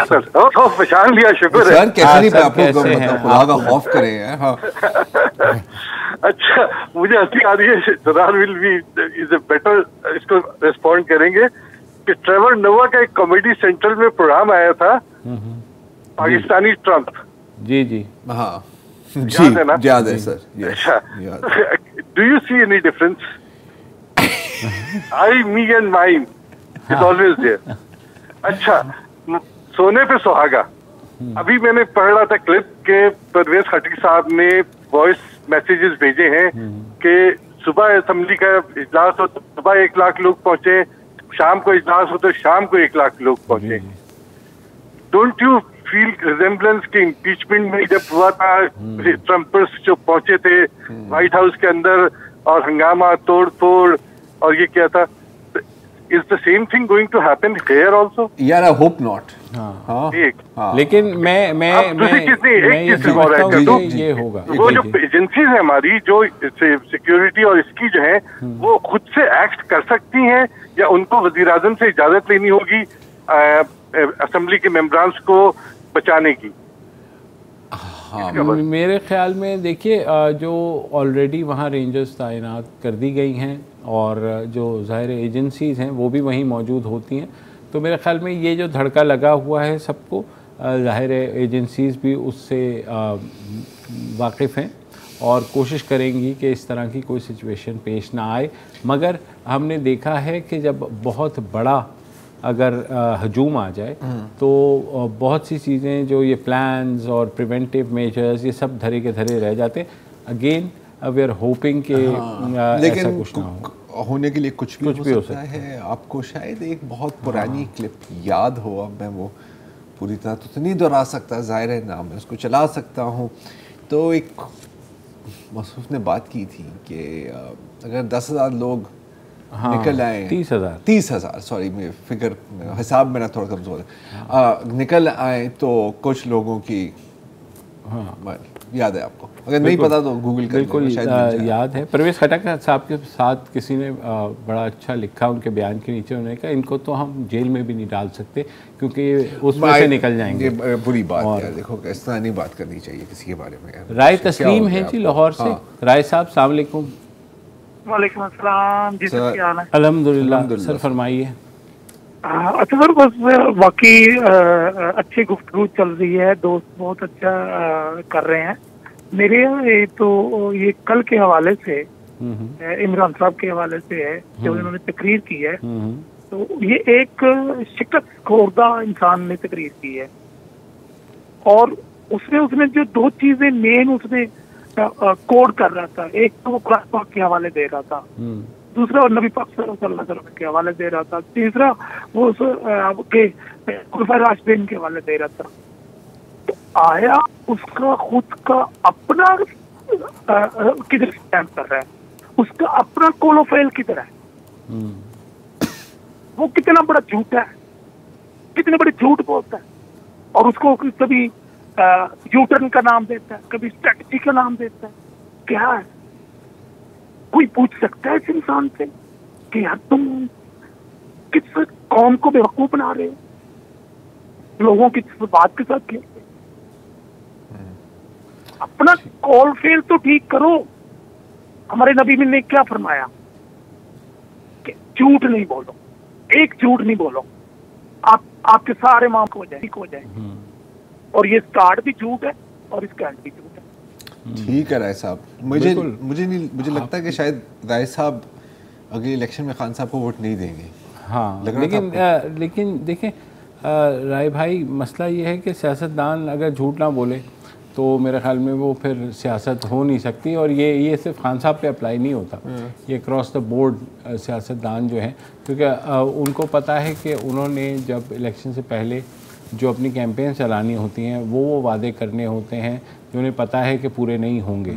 सर पहचान लिया, शुक्र है सर। कैसे नहीं, आप लोग मतलब खुदा का खौफ करें हैं। हाँ अच्छा, मुझे हंसी आ रही है। सदार will be is a better, इसको रिस्पॉन्ड करेंगे कि ट्रेवर नोवा का एक कॉमेडी सेंट्रल में प्रोग्राम आया था, पाकिस्तानी ट्रम्प। जी हाँ जी, याद है सर। अच्छा, do you see any difference? I, me and mine is always there. अच्छा, सोने पे सुहागा। अभी मैंने पढ़ रहा था क्लिप के परवेज खटक साहब ने वॉइस मैसेजेस भेजे हैं कि सुबह असेंबली का इजलास हो तो सुबह 1 लाख लोग पहुंचे, शाम को इजलास हो तो शाम को 1 लाख लोग पहुंचे। डोंट यू फील रिजेम्बलेंस के इम्पीचमेंट में जब हुआ था, ट्रम्पर्स जो पहुंचे थे व्हाइट हाउस के अंदर और हंगामा, तोड़ फोड़, और ये क्या था, is the same thing going to happen here also? यार आई होप नॉट। लेकिन मैं ये समझता हूं कि ये होगा। वो जो एजेंसीज है हमारी, जो सिक्योरिटी और इसकी जो है, वो खुद से एक्ट कर सकती हैं या उनको वजीर आजम से इजाजत लेनी होगी असेंबली के मेंबरान्स को बचाने की? मेरे ख्याल में देखिए, जो ऑलरेडी वहाँ रेंजर्स तैनात कर दी गई हैं और जो ज़ाहिर एजेंसीज़ हैं वो भी वहीं मौजूद होती हैं, तो मेरे ख्याल में ये जो धड़का लगा हुआ है सबको, ज़ाहिर एजेंसीज़ भी उससे वाकिफ़ हैं और कोशिश करेंगी कि इस तरह की कोई सिचुएशन पेश ना आए। मगर हमने देखा है कि जब बहुत बड़ा अगर हजूम आ जाए तो बहुत सी चीज़ें जो ये प्लान्स और प्रिवेंटिव मेजर्स ये सब धरे के धरे रह जाते। अगेन वी आर होपिंग कि ऐसा कुछ ना हो। होने के लिए कुछ भी हो सकता है। आपको शायद एक बहुत पुरानी क्लिप याद हो, अब मैं वो पूरी तरह तो नहीं दोहरा सकता, ज़ाहिर है ना मैं उसको चला सकता हूँ। तो एक मसूफ ने बात की थी कि अगर 10,000 लोग निकल आए, 30,000 सॉरी, मेरे फिगर हिसाब मेरा थोड़ा कमज़ोर है, निकल आए तो कुछ लोगों की याद है आपको? अगर नहीं पता तो गूगल कर बिल्कुल याद है। परवेज़ खटक साहब के साथ किसी ने बड़ा अच्छा लिखा उनके बयान के नीचे, उन्होंने कहा इनको तो हम जेल में भी नहीं डाल सकते क्योंकि उसमें से निकल जाएंगे। बुरी बात है, देखो इस तरह नहीं बात करनी चाहिए किसी के बारे में। राय तस्लीम है जी लाहौर से। राय साहब अस्सलाम वालेकुम। वालेकुम अस्सलाम जी, सर क्या हाल है? अल्हम्दुलिल्लाह सर, फरमाइए। अच्छा सर, बस वाकई अच्छी गुफ्तगू चल रही है, दोस्त बहुत अच्छा कर रहे हैं। मेरे यहाँ तो ये कल के हवाले से, इमरान साहब के हवाले से है जो इन्होंने तकरीर की है, तो ये एक शिकस्त खोरदा इंसान ने तकरीर की है और उसने जो दो चीजें मेन उसने कोड कर रहा था, एक तो वो कुरान पाक के हवाले दे रहा था, दूसरा और नबी पाक सल्लल्लाहु अलैहि वसल्लम के हवाले दे रहा था, तीसरा वो के खुलफाए राशिदीन के हवाले दे रहा था। तो आया उसका खुद का अपना किधर स्टैंड कर रहा है, उसका अपना कोलोफेल किधर है, वो कितना बड़ा झूठ है, कितने बड़े झूठ बोलता है और उसको कभी यूटर्न का नाम देता है, कभी स्ट्रेटजी का नाम देता है। क्या है, कोई पूछ सकता है इस इंसान से कि यार तुम किस कौम को बेवकूफ बना रहे हो, लोगों की बात के साथ खेलते? अपना कॉल फेल तो ठीक करो। हमारे नबी ने क्या फरमाया कि झूठ नहीं बोलो, एक झूठ नहीं बोलो, आपके सारे मामले हो जाए, ठीक हो जाए। और ये स्टार्ट भी झूठ है और इसका एंड भी झूठ है। ठीक है राय साहब, मुझे लगता है कि शायद राय साहब अगले इलेक्शन में खान साहब को वोट नहीं देंगे। हाँ, लेकिन देखें राय भाई, मसला ये है कि सियासतदान अगर झूठ ना बोले तो मेरे ख्याल में वो फिर सियासत हो नहीं सकती। और ये सिर्फ खान साहब पे अप्लाई नहीं होता, ये क्रॉस द बोर्ड सियासतदान जो हैं, क्योंकि उनको पता है कि उन्होंने जब इलेक्शन से पहले जो अपनी कैंपेन चलानी होती हैं वो वादे करने होते हैं जो उन्हें पता है कि पूरे नहीं होंगे,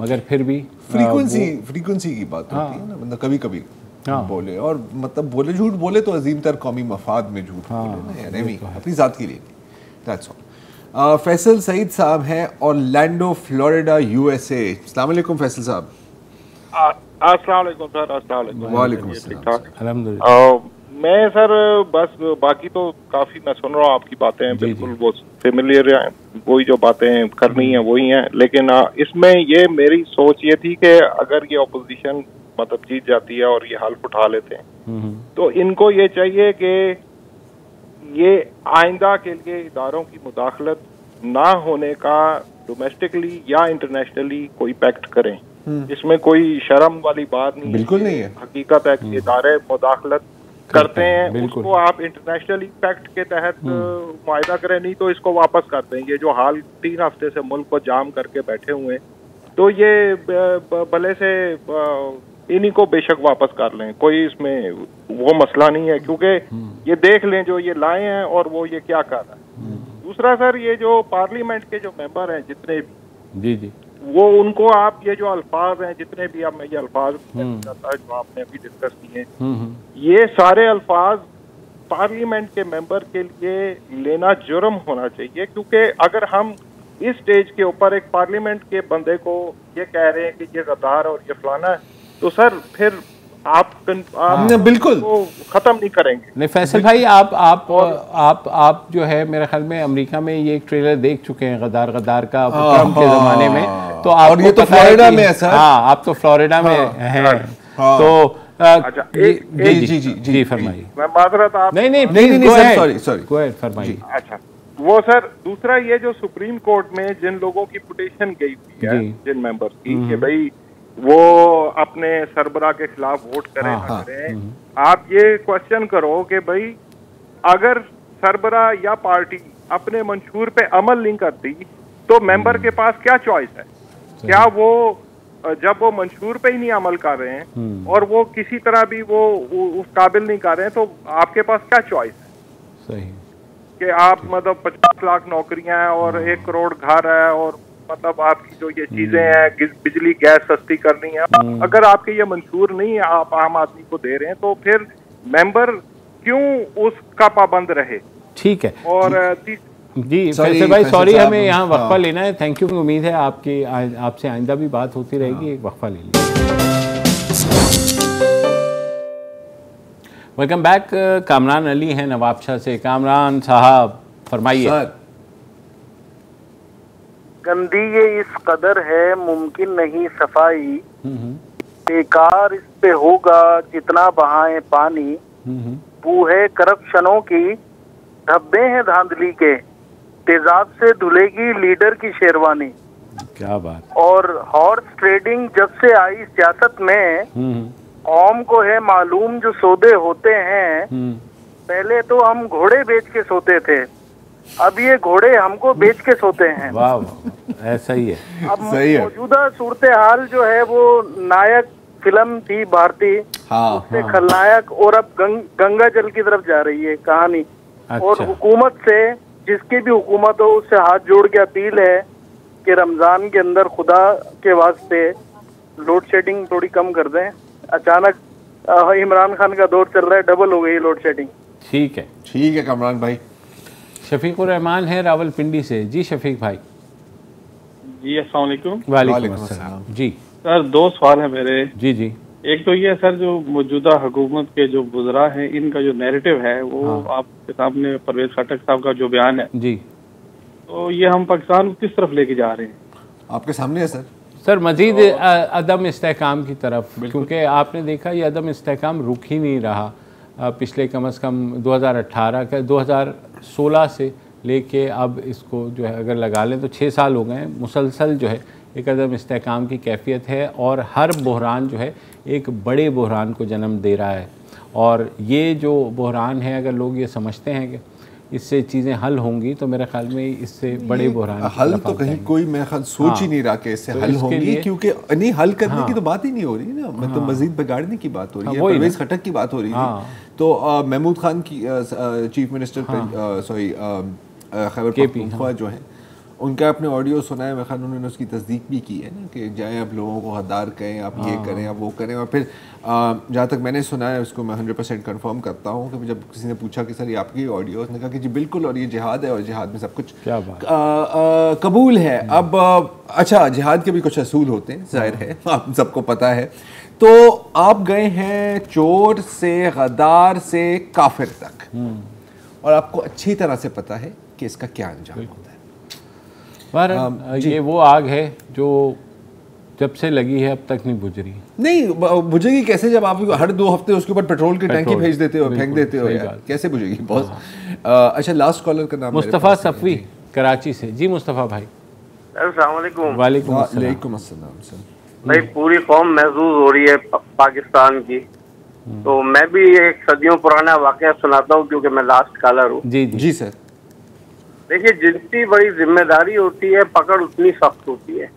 मगर फिर भी फ्रीक्वेंसी की बात होती है ना, मतलब कभी कभी बोले, और मतलब बोले झूठ बोले तो अजीम तर कौमी मफाद में झूठ बोले, अपनी ज़ात के लिए। That's all. फैसल सईद साहब हैं ऑरलैंडो फ्लोरिडा USA। अस्सलाम वालेकुम फैसल साहब। अस्सलाम वालेकुम सर। अस्सलाम वालेकुम। वालेकुम अस्सलाम। अल्हम्दुलिल्लाह। मैं सर बस बाकी तो काफी मैं सुन रहा हूँ आपकी बातें, बिल्कुल वो फेमिलियर हैं, वही जो बातें करनी है वही हैं, लेकिन इसमें ये मेरी सोच ये थी कि अगर ये ऑपोजिशन मतलब जीत जाती है और ये हल्फ उठा लेते हैं तो इनको ये चाहिए कि ये आइंदा के लिए इदारों की मुदाखलत ना होने का डोमेस्टिकली या इंटरनेशनली कोई पैक्ट करें, इसमें कोई शर्म वाली बात नहीं, बिल्कुल नहीं है। हकीकत है कि इदारे मुदाखलत करते हैं, उसको आप इंटरनेशनल पैक्ट के तहत मुआहदा करें, नहीं तो इसको वापस कर दें। ये जो हाल 3 हफ्ते से मुल्क को जाम करके बैठे हुए तो ये भले से इन्हीं को बेशक वापस कर लें, कोई इसमें वो मसला नहीं है, क्योंकि ये देख लें जो ये लाए हैं और वो ये क्या कर रहा है। दूसरा सर, ये जो पार्लियामेंट के जो मेंबर हैं जितने भी, जी वो उनको आप ये जो अल्फाज हैं जितने भी, अब मैं ये अल्फाज जो आपने अभी डिस्कस किए, ये सारे अल्फाज पार्लियामेंट के मेंबर के लिए लेना जुर्म होना चाहिए, क्योंकि अगर हम इस स्टेज के ऊपर एक पार्लियामेंट के बंदे को ये कह रहे हैं कि ये गद्दार और ये फलाना है, तो सर फिर आप बिल्कुल खत्म नहीं करेंगे। नहीं फैसल भाई, आप जो है मेरे ख्याल में अमेरिका में ये एक ट्रेलर देख चुके हैं गद्दार का ट्रम्प के जमाने में, तो आप ये तो फ्लोरिडा में है सर। हाँ, आप तो फ्लोरिडा में हैं, तो अच्छा जी फरमाइए। मैं माजरत आप नहीं सॉरी फरमाइए। अच्छा, वो सर दूसरा, ये जो सुप्रीम कोर्ट में जिन लोगों की पिटीशन गई हुई है, जिन मेंबर्स की, कि भाई वो अपने सरबरा के खिलाफ वोट करें ना करें, आप ये क्वेश्चन करो कि भाई अगर सरबरा या पार्टी अपने मंशूर पे अमल नहीं करती तो मेंबर के पास क्या चॉइस है? क्या वो जब वो मंशूर पे ही नहीं अमल कर रहे हैं और वो किसी तरह भी वो उस काबिल नहीं कर रहे हैं, तो आपके पास क्या चॉइस है? सही कि आप मतलब 50 लाख नौकरियां हैं और 1 करोड़ घर है, और मतलब आपकी जो ये चीजें हैं, बिजली गैस सस्ती करनी है, अगर आपके ये मंशूर नहीं है, आप आम आदमी को दे रहे हैं, तो फिर मेंबर क्यों उसका पाबंद रहे? ठीक है। और जी फैसल भाई, सॉरी हमें यहाँ वक्फा लेना है। Thank you. उम्मीद है आपसे आइंदा भी बात होती रहेगी। एक वक्फा ले लीजिए। Welcome back. कामरान अली हैं नवाबशाह से। कामरान साहब फरमाइए। गंदी ये इस कदर है, मुमकिन नहीं सफाई, बेकार इस पे होगा जितना बहाए पानी, बू है करप्शनों की, धब्बे हैं धांधली के, तेजाब से धुलेगी लीडर की शेरवानी। क्या बात। और हॉर्स ट्रेडिंग जब से आई सियासत में, कौम को है मालूम जो सौदे होते हैं, पहले तो हम घोड़े बेच के सोते थे, अब ये घोड़े हमको बेच के सोते हैं। वाह, ऐसा ही है। अब मौजूदा सूरत हाल जो है वो नायक फिल्म थी भारतीय, उससे खलनायक, और अब गंगा जल की तरफ जा रही है कहानी। अच्छा। और हुकूमत से, जिसकी भी हुकूमत हो, उससे हाथ जोड़ के अपील है कि रमजान के अंदर खुदा के वास्ते लोड शेडिंग थोड़ी कम कर दें। अचानक इमरान खान का दौर चल रहा है, डबल हो गई लोड शेडिंग। ठीक है कामरान भाई। शफीकुर रहमान है रावलपिंडी से। जी शफीक भाई। जी अस्सलाम वालेकुम। वालेकुम अस्सलाम। जी सर, 2 सवाल है मेरे। जी एक तो ये सर, जो मौजूदा हुकूमत के जो बुज़रा हैं, इनका जो नैरेटिव है वो आपके सामने परवेज खटक साहब का जो बयान है जी, तो ये हम पाकिस्तान को किस तरफ लेके जा रहे हैं? आपके सामने है सर मजीद अदम इस्तेहकाम की तरफ, क्योंकि आपने देखा ये अदम इस्तेहकाम रुक ही नहीं रहा। पिछले कम से कम 2016 से लेके अब इसको जो है अगर लगा लें तो 6 साल हो गए हैं, मुसलसल जो है एक अदम इस्तेहकाम की कैफियत है, और हर बहरान जो है एक बड़े बहरान को जन्म दे रहा है। और ये जो बहरान है, अगर लोग ये समझते हैं कि इससे चीज़ें हल होंगी, तो मेरे ख्याल में इससे बड़े बहरान हल तो कहीं कोई मेरे ख्याल सोच ही नहीं रहा कि इससे हल होंगी, क्योंकि नहीं हल करने की तो बात ही नहीं हो रही ना, मतलब मजीद बिगाड़ने की बात हो रही है, परवेज खटक की बात हो रही है। तो महमूद खान की चीफ मिनिस्टर खैबर पख्तूनख्वा जो है, उनका अपने ऑडियो सुना है, मेरे ख्याल उन्होंने उसकी तस्दीक भी की है ना कि जाएँ आप लोगों को गद्दार कहें, आप ये करें, आप वो करें। और फिर जहाँ तक मैंने सुना है, उसको मैं 100% कंफर्म करता हूँ कि जब किसी ने पूछा कि सर ये आपकी ऑडियो, उसने कहा कि जी बिल्कुल, और ये जिहाद है और जिहाद में सब कुछ कबूल है। अब अच्छा, जिहाद के भी कुछ असूल होते हैं, जाहिर है, आप सबको पता है। तो आप गए हैं चोर से, गद्दार से, काफिर तक, और आपको अच्छी तरह से पता है कि इसका क्या अंजाम होता है। पर ये वो आग है जो जब से लगी है अब तक नहीं बुझ रही। नहीं बुझेगी कैसे, जब आप हर 2 हफ्ते उसके ऊपर पेट्रोल की टंकी भेज देते हो, फेंक देते हो यार, कैसे बुझेगी? बहुत अच्छा, लास्ट कॉलर का नाम मुस्तफ़ा सफ़वी कराची से। जी मुस्तफ़ा भाई। अस्सलाम वालेकुम। वालेकुम अस्सलाम सर। भाई पूरी कौम महसूस हो रही है पाकिस्तान की, तो मैं भी एक सदियों पुराना वाकया सुनाता हूँ, क्योंकि मैं लास्ट कॉलर हूँ। जी सर। देखिए, जितनी बड़ी जिम्मेदारी होती है, पकड़ उतनी सख्त होती है।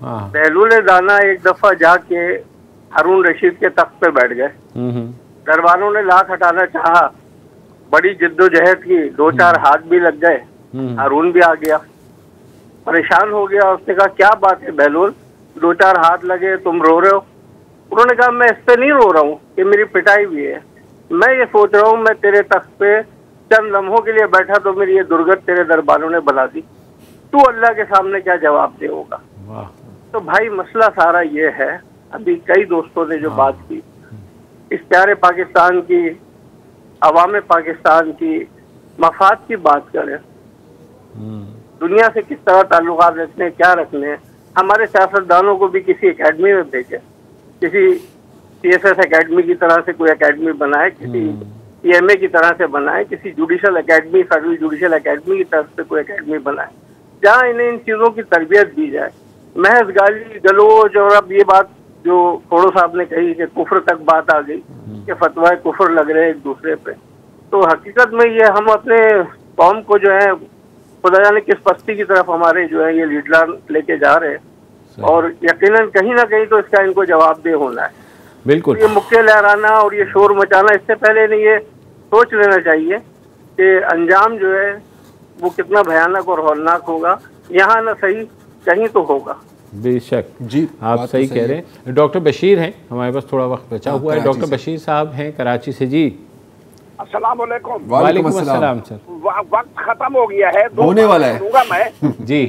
बहलूल दाना एक दफा जाके हारून रशीद के तख्त पे बैठ गए, दरबारों ने लाख हटाना चाहा, बड़ी जिद्दोजहद की, 2-4 हाथ भी लग गए, हारून भी आ गया, परेशान हो गया। उसने कहा क्या बात है बहलूल, 2-4 हाथ लगे, तुम रो रहे हो? उन्होंने कहा मैं इस पे नहीं रो रहा हूँ कि मेरी पिटाई भी है, मैं ये सोच रहा हूँ मैं तेरे तख्त पे चंद लम्हों के लिए बैठा तो मेरी ये दुर्गत तेरे दरबारों ने बना दी, तू अल्लाह के सामने क्या जवाब दे होगा। तो भाई मसला सारा ये है, अभी कई दोस्तों ने जो बात की इस प्यारे पाकिस्तान की, अवाम पाकिस्तान की मफाद की बात करें, दुनिया से किस तरह ताल्लुकात रखने, क्या रखने, हमारे सियासतदानों को भी किसी एकेडमी में भेजे, किसी CSS एकेडमी की तरह से कोई एकेडमी बनाए, किसी CMA की तरह से बनाए, किसी judicial academy, federal judicial academy की तरफ से कोई एकेडमी बनाए, जहाँ इन्हें इन चीज़ों की तरबियत दी जाए। महज गाली गलोच, और अब ये बात जो खोड़ो साहब ने कही कि कुफ्र तक बात आ गई कि फतवा कुफ्र लग रहे हैं एक दूसरे पे, तो हकीकत में ये हम अपने कौम को जो है खुदा जाने किस पस्ती की तरफ हमारे जो है ये लीडर लेके जा रहे हैं, और यकीनन कहीं ना कहीं तो इसका इनको जवाबदेह होना है। बिल्कुल। तो ये मुक्के लहराना और ये शोर मचाना, इससे पहले इन्हें ये सोच लेना चाहिए कि अंजाम जो है वो कितना भयानक और हौलनाक होगा, यहाँ ना सही कहीं तो होगा। बेशक जी, आप सही कह रहे हैं। डॉक्टर बशीर हैं, हमारे पास थोड़ा वक्त बचा हुआ है। डॉक्टर बशीर साहब हैं कराची से। जी अस्सलाम वालेकुम। वालेकुम अस्सलाम सर। वक्त खत्म हो गया है, होने वाला है मैं जी।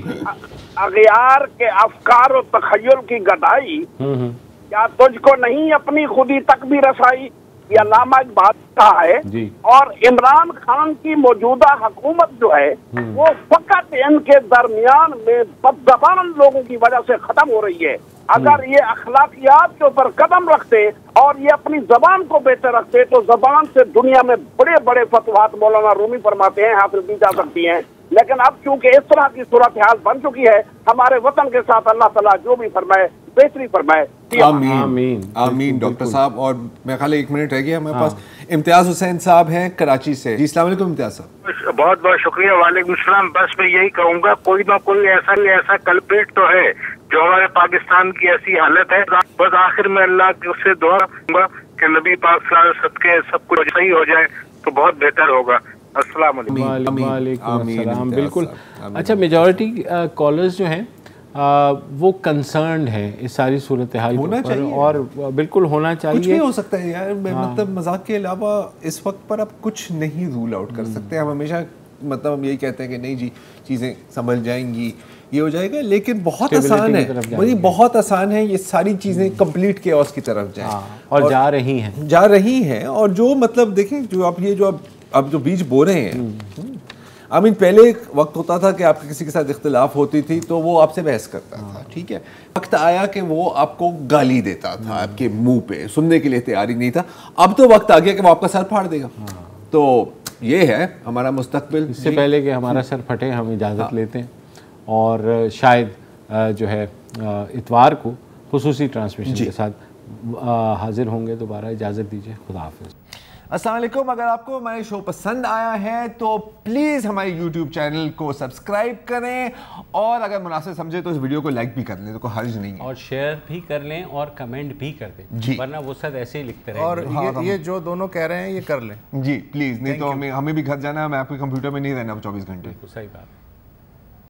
अगयार के अफकार और तखय्युल की गदाई, क्या तुझको नहीं अपनी खुदी तक भी रसाई, यह लामा बात कहा है। और इमरान खान की मौजूदा हुकूमत जो है वो फकत इनके दरमियान में बदज़बान लोगों की वजह से खत्म हो रही है। अगर ये अखलाकियात के ऊपर कदम रखते और ये अपनी जबान को बेहतर रखते तो जबान से दुनिया में बड़े बड़े फतवात मौलाना रूमी फरमाते हैं हासिल की जा सकती हैं। लेकिन अब चूंकि इस तरह की सूरत हाल बन चुकी है, हमारे वतन के साथ अल्लाह ताला जो भी फरमाए बेहतरी फरमाए। आमीन आमीन। डॉक्टर साहब, और मेरे ख्याल 1 मिनट रह गया हमारे पास। इम्तियाज हुसैन साहब हैं कराची से। जी अस्सलाम वालेकुम इम्तियाज साहब। बहुत बहुत शुक्रिया। वालेकुम सलाम। बस मैं यही कहूँगा, कोई ना कोई ऐसा कल्प्रिट तो है जो हमारे पाकिस्तान की ऐसी हालत है। बस आखिर में अल्लाह से दुआ करूँगा कि नबी पाक सदके सब कुछ सही हो जाए तो बहुत बेहतर होगा। अस्सलाम वालेकुम। बिल्कुल। अच्छा, मेजॉरिटी कॉलर्स जो हैं वो कंसर्न्ड है इस सारी सूरत हाल पर, और बिल्कुल होना चाहिए। कुछ भी हो सकता है यार, मतलब मजाक के अलावा इस वक्त पर आप कुछ नहीं रूल आउट कर सकते। हम हमेशा मतलब हम यही कहते हैं कि नहीं जी चीज़ें संभल जाएंगी, ये हो जाएगा, लेकिन बहुत आसान है, वही बहुत आसान है ये सारी चीज़ें कंप्लीट केओस की तरफ जाए, और जा रही हैं। और जो मतलब देखें, जो आप ये जो अब जो बीज बो रहे हैं, आई मीन पहले एक वक्त होता था कि आपके किसी के साथ इख्तिलाफ होती थी तो वो आपसे बहस करता था, ठीक है। वक्त आया कि वो आपको गाली देता था, आपके मुंह पे सुनने के लिए तैयार ही नहीं था। अब तो वक्त आ गया कि वो आपका सर फाड़ देगा। तो ये है हमारा मुस्तकबिल। इससे पहले कि हमारा सर फटे हम इजाज़त लेते हैं, और शायद जो है इतवार को खुसूसी ट्रांसमिशन के साथ हाजिर होंगे दोबारा। इजाज़त दीजिए, खुदा हाफिज़। अस्सलाम वालेकुम। अगर आपको हमारे शो पसंद आया है तो प्लीज़ हमारे YouTube चैनल को सब्सक्राइब करें, और अगर मुनासिब समझे तो इस वीडियो को लाइक भी कर लें, तो कोई हर्ज नहीं है, और शेयर भी कर लें और कमेंट भी कर दें जी, वरना वो सब ऐसे ही लिखते रहेंगे। और ये जो दोनों कह रहे हैं ये कर लें जी प्लीज़, नहीं तो हमें भी घर जाना है, मैं आपके कंप्यूटर में नहीं रहना 24 घंटे। सही बात।